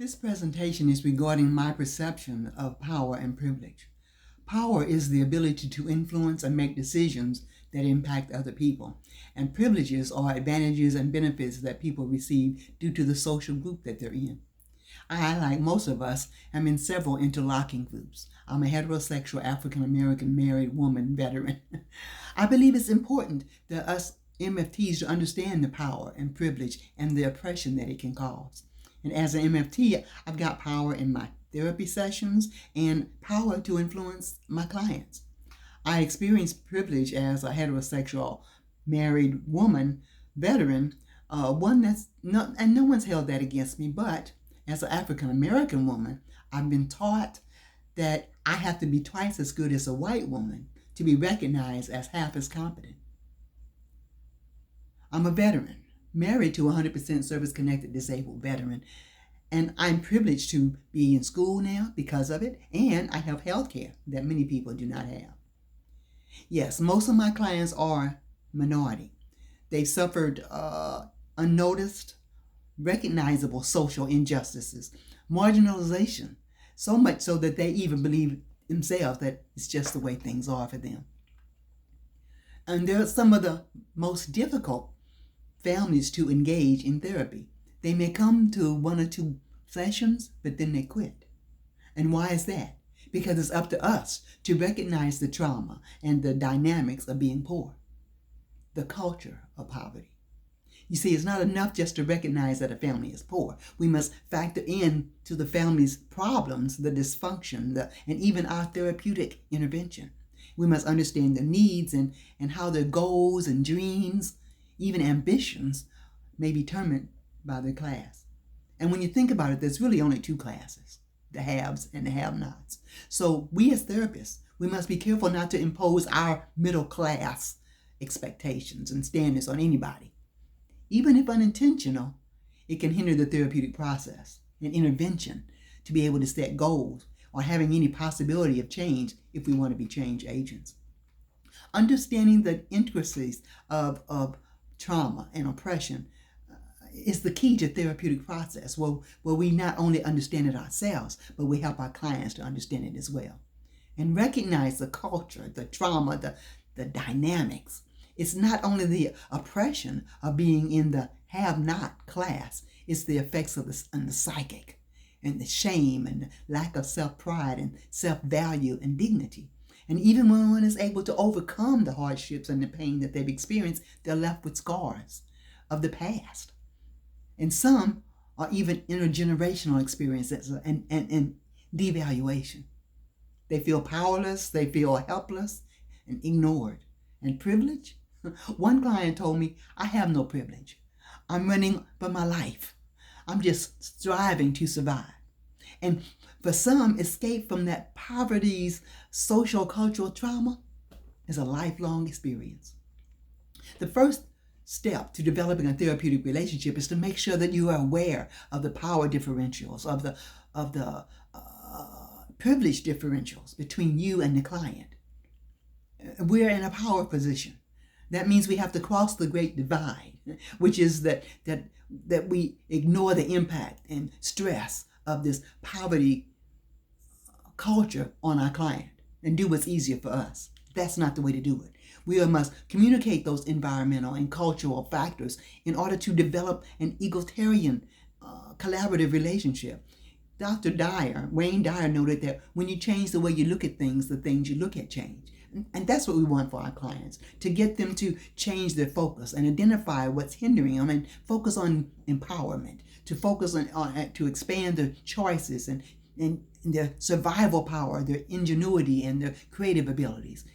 This presentation is regarding my perception of power and privilege. Power is the ability to influence and make decisions that impact other people, and privileges are advantages and benefits that people receive due to the social group that they're in. I, like most of us, am in several interlocking groups. I'm a heterosexual African American married woman veteran. I believe it's important that us MFTs to understand the power and privilege and the oppression that it can cause. And as an MFT, I've got power in my therapy sessions and power to influence my clients. I experienced privilege as a heterosexual married woman veteran, one that's not, and no one's held that against me, but as an African American woman, I've been taught that I have to be twice as good as a white woman to be recognized as half as competent. I'm a veteran, married to a 100% service-connected disabled veteran, and I'm privileged to be in school now because of it, and I have health care that many people do not have. Yes, most of my clients are minority. They've suffered unnoticed, recognizable social injustices, marginalization, so much so that they even believe themselves that it's just the way things are for them. And they're some of the most difficult families to engage in therapy. They may come to one or two sessions, but then they quit. And why is that? Because it's up to us to recognize the trauma and the dynamics of being poor, the culture of poverty. You see, it's not enough just to recognize that a family is poor. We must factor in to the family's problems, the dysfunction, and even our therapeutic intervention. We must understand their needs and how their goals and dreams, even ambitions, may be determined by their class. And when you think about it, there's really only two classes, the haves and the have-nots. So we as therapists, we must be careful not to impose our middle class expectations and standards on anybody. Even if unintentional, it can hinder the therapeutic process and intervention to be able to set goals or having any possibility of change if we want to be change agents. Understanding the intricacies of trauma and oppression is the key to therapeutic process where we not only understand it ourselves, but we help our clients to understand it as well. And recognize the culture, the trauma, the dynamics. It's not only the oppression of being in the have-not class, it's the effects of the psychic and the shame and the lack of self-pride and self-value and dignity. And even when one is able to overcome the hardships and the pain that they've experienced, they're left with scars of the past. And some are even intergenerational experiences and devaluation. They feel powerless, they feel helpless and ignored. And privilege? One client told me, I have no privilege. I'm running for my life. I'm just striving to survive. And for some, escape from that poverty's social cultural trauma is a lifelong experience. The first step to developing a therapeutic relationship is to make sure that you are aware of the power differentials, of the privilege differentials between you and the client. We're in a power position. That means we have to cross the great divide, which is that we ignore the impact and stress of this poverty culture on our client and do what's easier for us. That's not the way to do it. We must communicate those environmental and cultural factors in order to develop an egalitarian collaborative relationship. Dr. Wayne Dyer, noted that when you change the way you look at things, the things you look at change. And that's what we want for our clients, to get them to change their focus and identify what's hindering them and focus on empowerment, to focus on to expand their choices and their survival power, their ingenuity, and their creative abilities,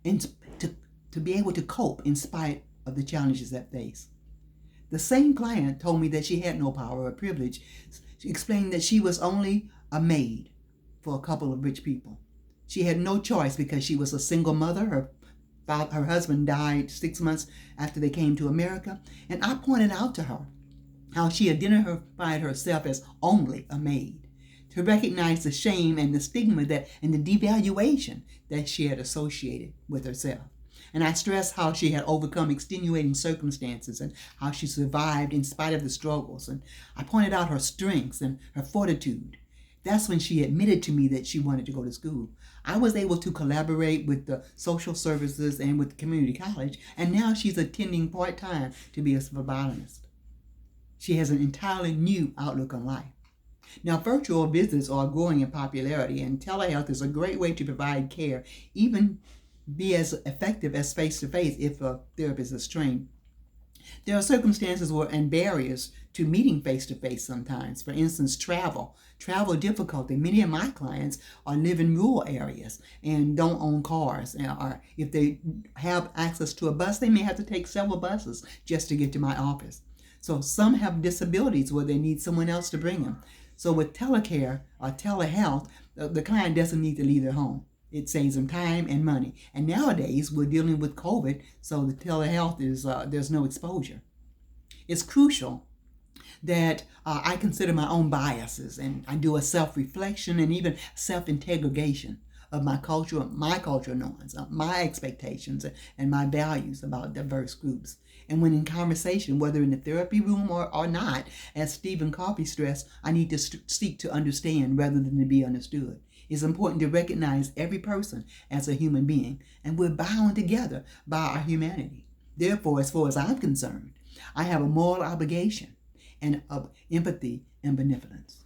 and to be able to cope in spite of the challenges that face. The same client told me that she had no power or privilege. She explained that she was only a maid for a couple of rich people. She had no choice because she was a single mother. Her husband died 6 months after they came to America. And I pointed out to her how she identified herself as only a maid, to recognize the shame and the stigma and the devaluation that she had associated with herself. And I stressed how she had overcome extenuating circumstances and how she survived in spite of the struggles. And I pointed out her strengths and her fortitude. That's when she admitted to me that she wanted to go to school. I was able to collaborate with the social services and with the community college, and now she's attending part-time to be a phlebotomist. She has an entirely new outlook on life. Now, virtual visits are growing in popularity, and telehealth is a great way to provide care, even be as effective as face-to-face if a therapist is trained. There are circumstances and barriers to meeting face-to-face sometimes. For instance, travel difficulty. Many of my clients live in rural areas and don't own cars. Or if they have access to a bus, they may have to take several buses just to get to my office. So some have disabilities where they need someone else to bring them. So with telecare or telehealth, the client doesn't need to leave their home. It saves them time and money. And nowadays, we're dealing with COVID, so the telehealth is, there's no exposure. It's crucial that I consider my own biases, and I do a self-reflection and even self-interrogation of my cultural norms, my expectations, and my values about diverse groups. And when in conversation, whether in the therapy room or not, as Stephen Covey stressed, I need to seek to understand rather than to be understood. It's important to recognize every person as a human being, and we're bound together by our humanity. Therefore, as far as I'm concerned, I have a moral obligation and of empathy and benevolence.